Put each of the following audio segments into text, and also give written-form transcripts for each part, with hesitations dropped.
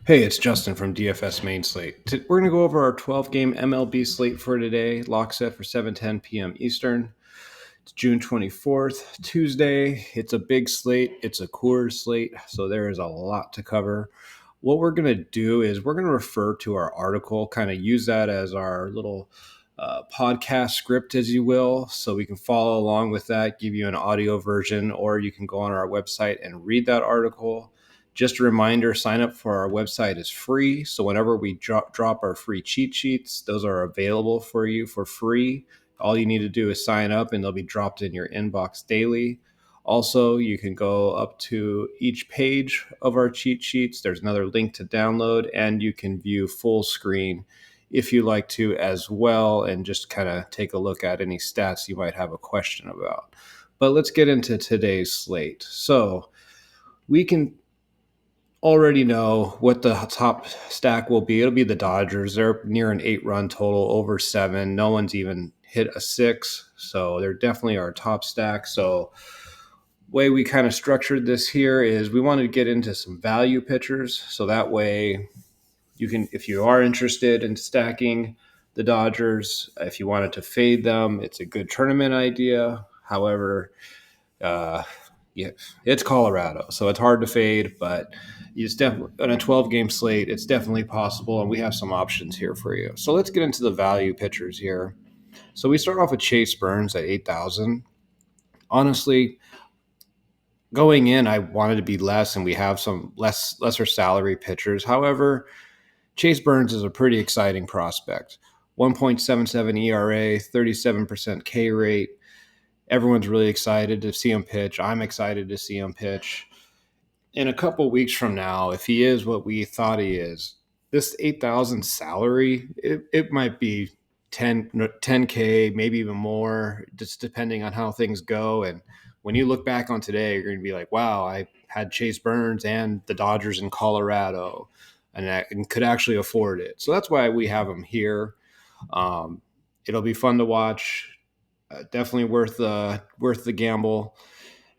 Hey, it's Justin from DFS Main Slate. We're going to go over our 12-game MLB slate for today, lock set for 7:10 p.m. Eastern. It's June 24th, Tuesday. It's a big slate. It's a Coors slate, so there is a lot to cover. What we're going to do is we're going to refer to our article, kind of use that as our little podcast script, as you will, so we can follow along with that, give you an audio version, or you can go on our website and read that article. Just a reminder, sign up for our website is free. So whenever we drop our free cheat sheets, those are available for you for free. All you need to do is sign up and they'll be dropped in your inbox daily. Also, you can go up to each page of our cheat sheets. There's another link to download, and you can view full screen if you like to as well, and just kind of take a look at any stats you might have a question about. But let's get into today's slate. So we can already know what the top stack will be. It'll be the Dodgers. They're near an 8-run total, over 7. No one's even hit a 6, so they're definitely our top stack. So way we kind of structured this here is we wanted to get into some value pitchers, so that way you can, if you are interested in stacking the Dodgers, if you wanted to fade them, it's a good tournament idea. However, yeah, it's Colorado, so it's hard to fade, but it's definitely on a 12-game slate. It's definitely possible, and we have some options here for you. So let's get into the value pitchers here. So we start off with Chase Burns at 8,000. Honestly, going in, I wanted to be less, and we have some lesser salary pitchers. However, Chase Burns is a pretty exciting prospect. 1.77 ERA, 37% K rate. Everyone's really excited to see him pitch. I'm excited to see him pitch. In a couple weeks from now, if he is what we thought he is, this 8,000 salary, it might be 10K, maybe even more, just depending on how things go. And when you look back on today, you're going to be like, wow, I had Chase Burns and the Dodgers in Colorado and could actually afford it. So that's why we have him here. It'll be fun to watch. Definitely worth the gamble.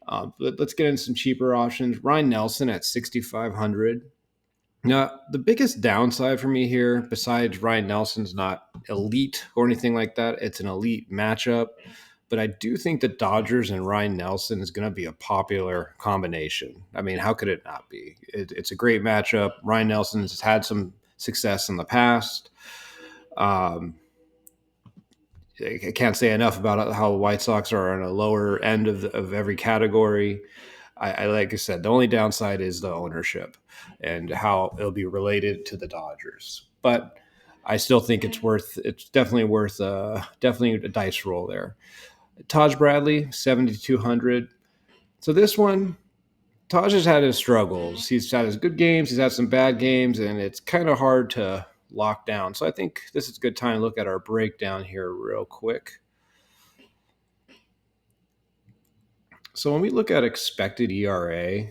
But let's get into some cheaper options. Ryan Nelson at 6,500. Now, the biggest downside for me here, besides Ryan Nelson's not elite or anything like that, it's an elite matchup. But I do think the Dodgers and Ryan Nelson is going to be a popular combination. I mean, how could it not be? It's a great matchup. Ryan Nelson's had some success in the past. I can't say enough about how the White Sox are on a lower end of every category. I like I said, the only downside is the ownership and how it'll be related to the Dodgers. But I still think it's definitely worth definitely a dice roll there. Taj Bradley, 7,200. So this one, Taj has had his struggles. He's had his good games, he's had some bad games, and it's kind of hard to lock down. So I think this is a good time to look at our breakdown here real quick. So when we look at expected ERA,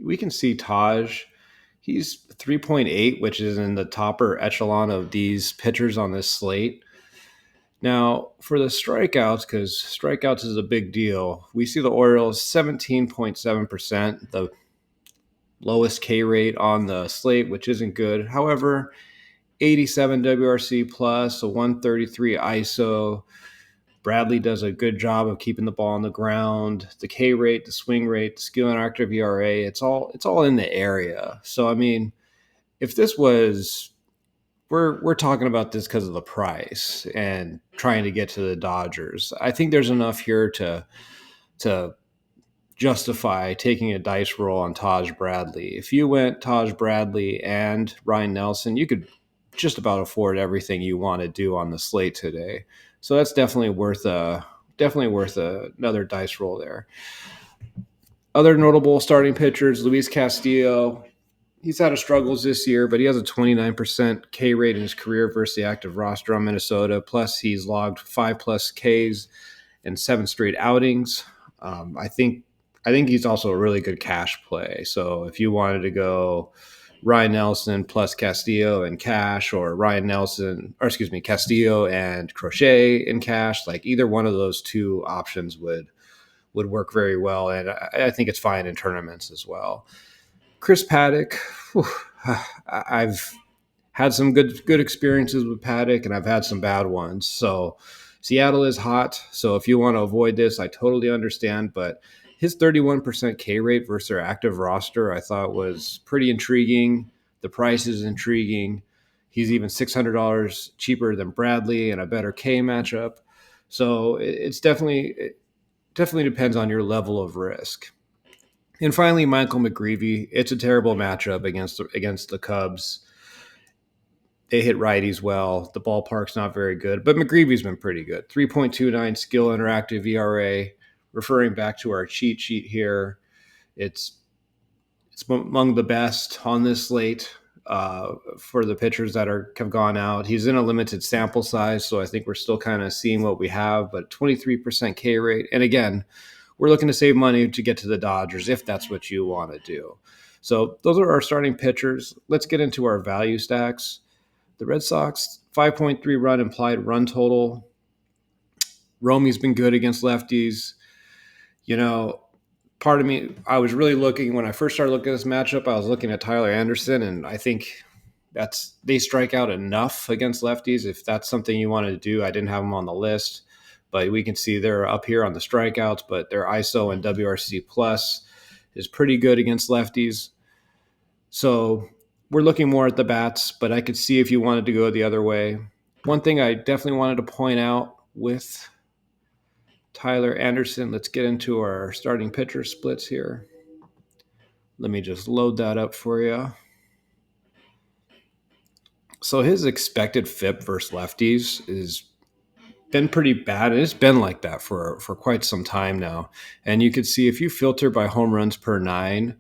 we can see Taj, he's 3.8, which is in the topper echelon of these pitchers on this slate. Now, for the strikeouts, because strikeouts is a big deal, we see the Orioles 17.7%, the lowest K rate on the slate, which isn't good. However, 87 WRC plus, a 133 ISO. Bradley does a good job of keeping the ball on the ground. The K rate, the swing rate, the skill and active ERA, it's all in the area. So I mean, if this was we're talking about this because of the price and trying to get to the Dodgers. I think there's enough here to justify taking a dice roll on Taj Bradley. If you went Taj Bradley and Ryan Nelson, you could just about afford everything you want to do on the slate today. So that's definitely worth another dice roll there. Other notable starting pitchers, Luis Castillo. He's had his struggles this year, but he has a 29% K rate in his career versus the active roster on Minnesota. Plus, he's logged 5+ Ks in 7 straight outings. I think he's also a really good cash play. So if you wanted to go Ryan Nelson plus Castillo and cash, or Castillo and Crochet in cash, like either one of those two options would work very well. And I think it's fine in tournaments as well. Chris Paddock, whew, I've had some good experiences with Paddock, and I've had some bad ones. So Seattle is hot. So if you want to avoid this, I totally understand. But his 31% K rate versus their active roster, I thought was pretty intriguing. The price is intriguing. He's even $600 cheaper than Bradley and a better K matchup. So it definitely depends on your level of risk. And finally, Michael McGreevy. It's a terrible matchup against the Cubs. They hit righties well. The ballpark's not very good, but McGreevy's been pretty good. 3.29 skill interactive ERA. Referring back to our cheat sheet here, it's among the best on this slate for the pitchers that have gone out. He's in a limited sample size, so I think we're still kind of seeing what we have. But 23% K rate, and again, we're looking to save money to get to the Dodgers if that's what you want to do. So those are our starting pitchers. Let's get into our value stacks. The Red Sox, 5.3 run implied run total. Romy's been good against lefties. Part of me, I was really looking, when I first started looking at this matchup, I was looking at Tyler Anderson, and I think they strike out enough against lefties. If that's something you wanted to do, I didn't have them on the list, but we can see they're up here on the strikeouts, but their ISO and WRC plus is pretty good against lefties. So we're looking more at the bats, but I could see if you wanted to go the other way. One thing I definitely wanted to point out with Tyler Anderson, let's get into our starting pitcher splits here. Let me just load that up for you. So his expected FIP versus lefties is been pretty bad. It's been like that for quite some time now. And you can see if you filter by home runs per 9,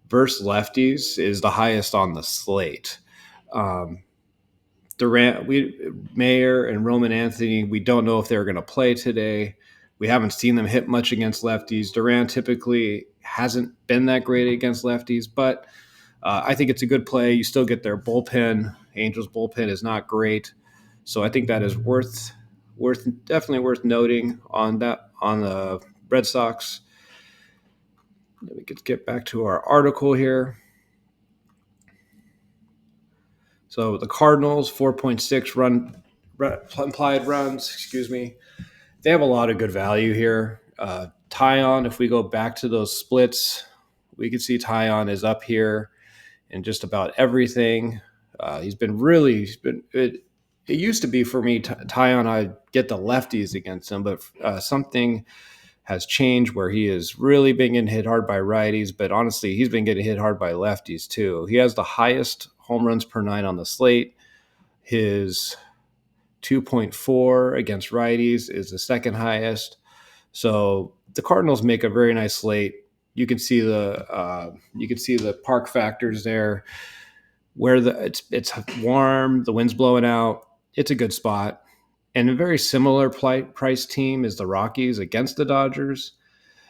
versus lefties is the highest on the slate. Durant, Mayer and Roman Anthony, we don't know if they're going to play today. We haven't seen them hit much against lefties. Durant typically hasn't been that great against lefties, but I think it's a good play. You still get their bullpen. Angels bullpen is not great, so I think that is definitely worth noting on the Red Sox. We could get back to our article here. So the Cardinals, 4.6 implied runs, They have a lot of good value here. Tyon, if we go back to those splits, we can see Tyon is up here in just about everything. It used to be for me, Tyon, I'd get the lefties against him, but something has changed where he has really been getting hit hard by righties, but honestly, he's been getting hit hard by lefties too. He has the highest home runs per 9 on the slate. His 2.4 against righties is the second highest. So the Cardinals make a very nice slate. You can see the park factors there, where it's warm, the wind's blowing out. It's a good spot. And a very similar price team is the Rockies against the Dodgers.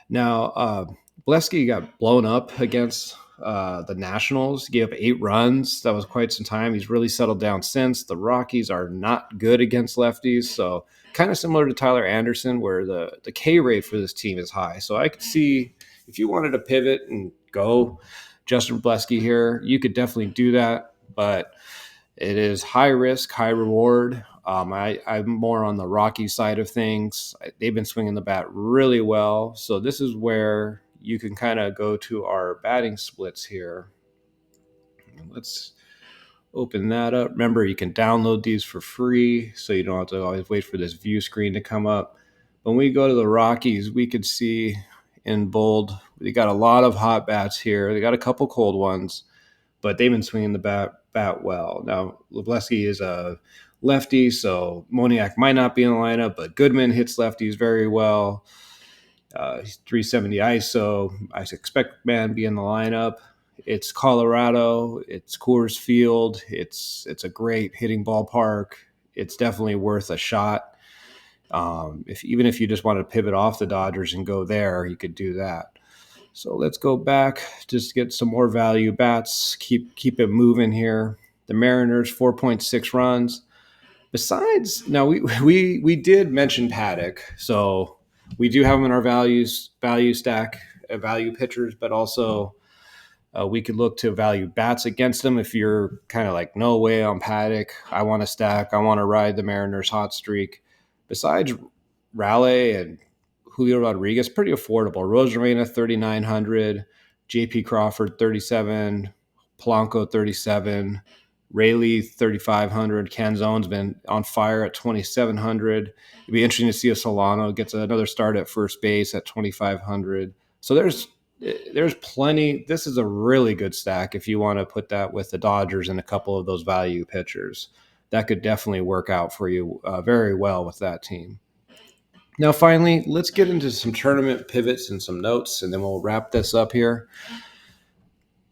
Now, Blesky got blown up against the Nationals. He gave up 8 runs. That was quite some time. He's really settled down since. The Rockies are not good against lefties. So kind of similar to Tyler Anderson, where the K rate for this team is high. So I could see if you wanted to pivot and go Justin Blesky here, you could definitely do that. But it is high risk, high reward. I'm more on the Rocky side of things. They've been swinging the bat really well. So this is where you can kind of go to our batting splits here. Let's open that up. Remember, you can download these for free, so you don't have to always wait for this view screen to come up. When we go to the Rockies, we can see in bold, they got a lot of hot bats here. They got a couple cold ones, but they've been swinging the bat well. Now, Leblesky is a lefty, so Moniak might not be in the lineup, but Goodman hits lefties very well. He's 370 ISO. I expect man to be in the lineup. It's Colorado. It's Coors Field. It's a great hitting ballpark. It's definitely worth a shot. Even if you just want to pivot off the Dodgers and go there, you could do that. So let's go back, just get some more value bats, keep it moving here. The Mariners, 4.6 runs. Besides, now we did mention Paddock, so we do have him in our value stack, value pitchers, but also We could look to value bats against them if you're kind of like, no way on Paddock. I want to stack. I want to ride the Mariners hot streak. Besides Raleigh and Julio Rodriguez, pretty affordable. Rosarena, 3,900. JP Crawford, 37. Polanco, 37. Rayleigh, 3,500. Canzone's been on fire at 2,700. It'd be interesting to see if Solano gets another start at first base at 2,500. So there's plenty. This is a really good stack if you want to put that with the Dodgers and a couple of those value pitchers. That could definitely work out for you very well with that team. Now, finally, let's get into some tournament pivots and some notes, and then we'll wrap this up here.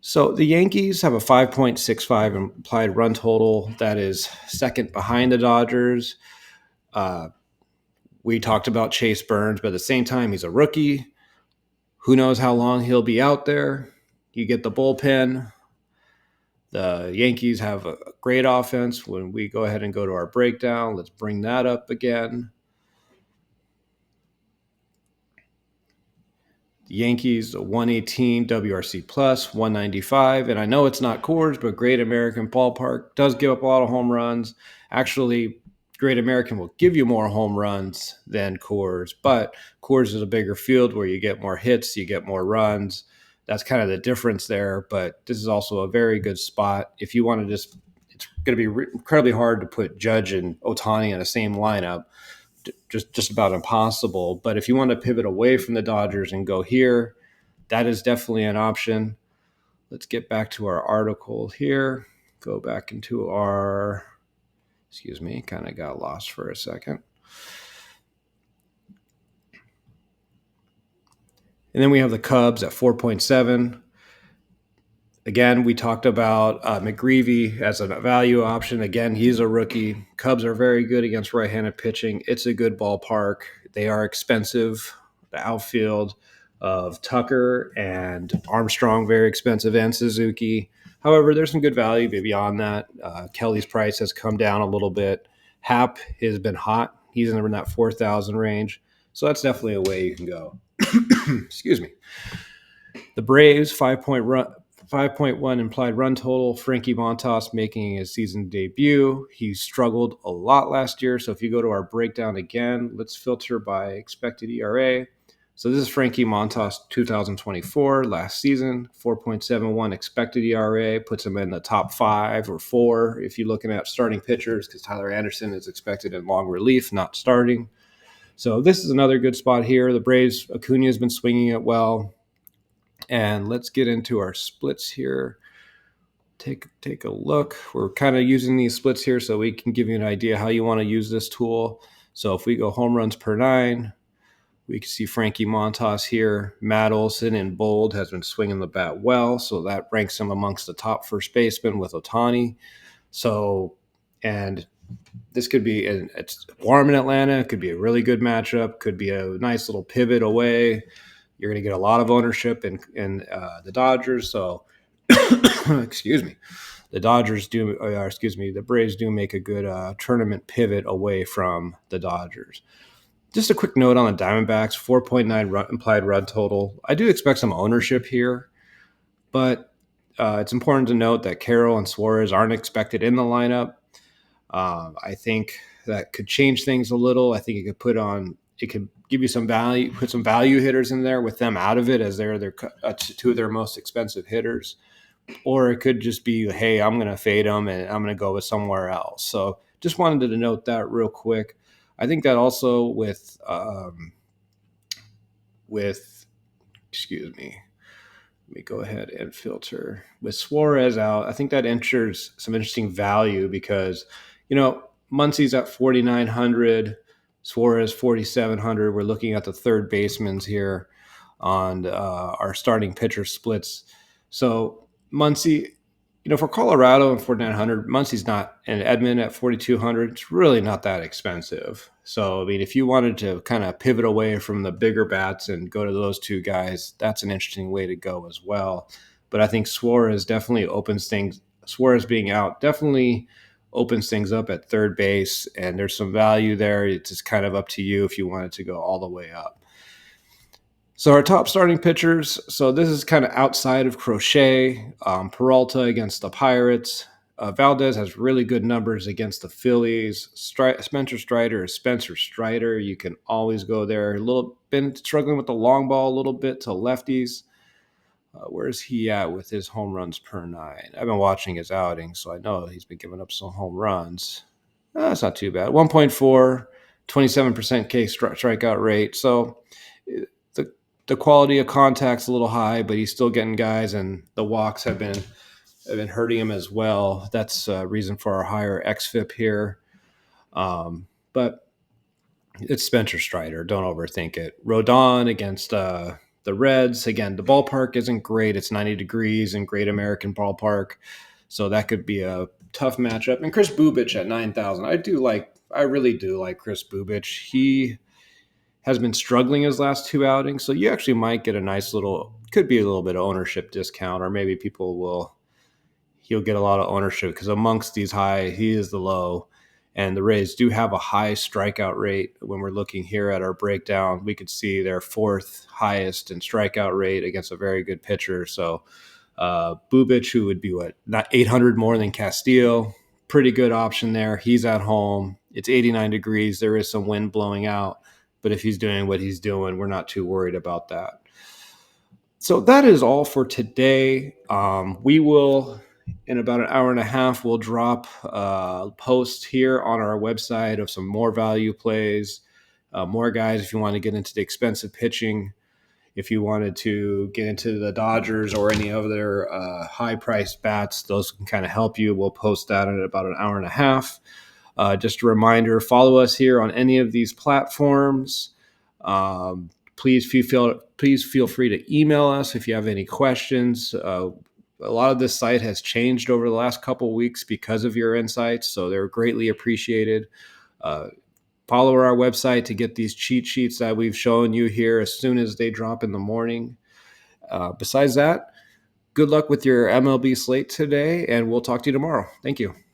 So the Yankees have a 5.65 implied run total. That is second behind the Dodgers. We talked about Chase Burns, but at the same time, he's a rookie. Who knows how long he'll be out there? You get the bullpen. The Yankees have a great offense. When we go ahead and go to our breakdown, let's bring that up again. The Yankees, 118 WRC plus, 195. And I know it's not Coors, but Great American Ballpark does give up a lot of home runs. Actually, Great American will give you more home runs than Coors, but Coors is a bigger field where you get more hits, you get more runs. That's kind of the difference there, but this is also a very good spot. If you want to it's going to be incredibly hard to put Judge and Ohtani in the same lineup, just about impossible. But if you want to pivot away from the Dodgers and go here, that is definitely an option. Let's get back to our article here. Go back into our... Excuse me, kind of got lost for a second. And then we have the Cubs at 4.7. Again, we talked about McGreevy as a value option. Again, he's a rookie. Cubs are very good against right-handed pitching. It's a good ballpark. They are expensive. The outfield of Tucker and Armstrong, very expensive, and Suzuki. However, there's some good value beyond that. Kelly's price has come down a little bit. Happ has been hot. He's in that 4,000 range. So that's definitely a way you can go. Excuse me. The Braves, 5.1 implied run total. Frankie Montas making his season debut. He struggled a lot last year. So if you go to our breakdown again, let's filter by expected ERA. So this is Frankie Montas 2024, last season, 4.71 expected ERA, puts him in the top 5 or 4 if you're looking at starting pitchers, because Tyler Anderson is expected in long relief, not starting. So this is another good spot here. The Braves, Acuna has been swinging it well. And let's get into our splits here. Take a look. We're kind of using these splits here so we can give you an idea how you want to use this tool. So if we go home runs per 9, we can see Frankie Montas here. Matt Olson in bold has been swinging the bat well, so that ranks him amongst the top first baseman with Ohtani. So, and this could be, it's warm in Atlanta. It could be a really good matchup. Could be a nice little pivot away. You're going to get a lot of ownership in the Dodgers. So, excuse me, the Braves do make a good tournament pivot away from the Dodgers. Just a quick note on the Diamondbacks, 4.9 implied run total. I do expect some ownership here, but it's important to note that Carroll and Suarez aren't expected in the lineup. I think that could change things a little. I think it could give you some value, put some value hitters in there with them out of it as they're two of their most expensive hitters. Or it could just be, hey, I'm going to fade them and I'm going to go with somewhere else. So just wanted to note that real quick. I think that also with excuse me, let me go ahead and filter. With Suarez out, I think that ensures some interesting value because, Muncy's at 4,900, Suarez 4,700. We're looking at the third basemen here on our starting pitcher splits. So Muncy, for Colorado and 4,900, Muncy's not, and Edmund at 4,200, it's really not that expensive. So, if you wanted to kind of pivot away from the bigger bats and go to those two guys, that's an interesting way to go as well. But I think Suarez being out definitely opens things up at third base, and there's some value there. It's just kind of up to you if you wanted to go all the way up. So our top starting pitchers. So this is kind of outside of Crochet. Peralta against the Pirates. Valdez has really good numbers against the Phillies. Spencer Strider. You can always go there. A little been struggling with the long ball a little bit to lefties. Where's he at with his home runs per nine? I've been watching his outings, so I know he's been giving up some home runs. That's not too bad. 1.4, 27% K strikeout rate. So the the quality of contact's a little high, but he's still getting guys, and the walks have been hurting him as well. That's a reason for our higher xFIP here. But it's Spencer Strider. Don't overthink it. Rodon against the Reds. Again, the ballpark isn't great. It's 90 degrees in Great American Ballpark, so that could be a tough matchup. And Chris Bubich at 9,000. I really do like Chris Bubich. He has been struggling his last two outings, so you actually might get could be a little bit of ownership discount, or maybe he'll get a lot of ownership because amongst these high, he is the low. And the Rays do have a high strikeout rate. When we're looking here at our breakdown, we could see their fourth highest in strikeout rate against a very good pitcher. So Bubich, who would be not 800 more than Castillo, pretty good option there. He's at home. It's 89 degrees. There is some wind blowing out. But if he's doing what he's doing, we're not too worried about that. So that is all for today. We will, in about an hour and a half, we'll drop a post here on our website of some more value plays, more guys if you want to get into the expensive pitching. If you wanted to get into the Dodgers or any other high-priced bats, those can kind of help you. We'll post that in about an hour and a half. Just a reminder, follow us here on any of these platforms. Please feel free to email us if you have any questions. A lot of this site has changed over the last couple of weeks because of your insights, so they're greatly appreciated. Follow our website to get these cheat sheets that we've shown you here as soon as they drop in the morning. Besides that, good luck with your MLB slate today, and we'll talk to you tomorrow. Thank you.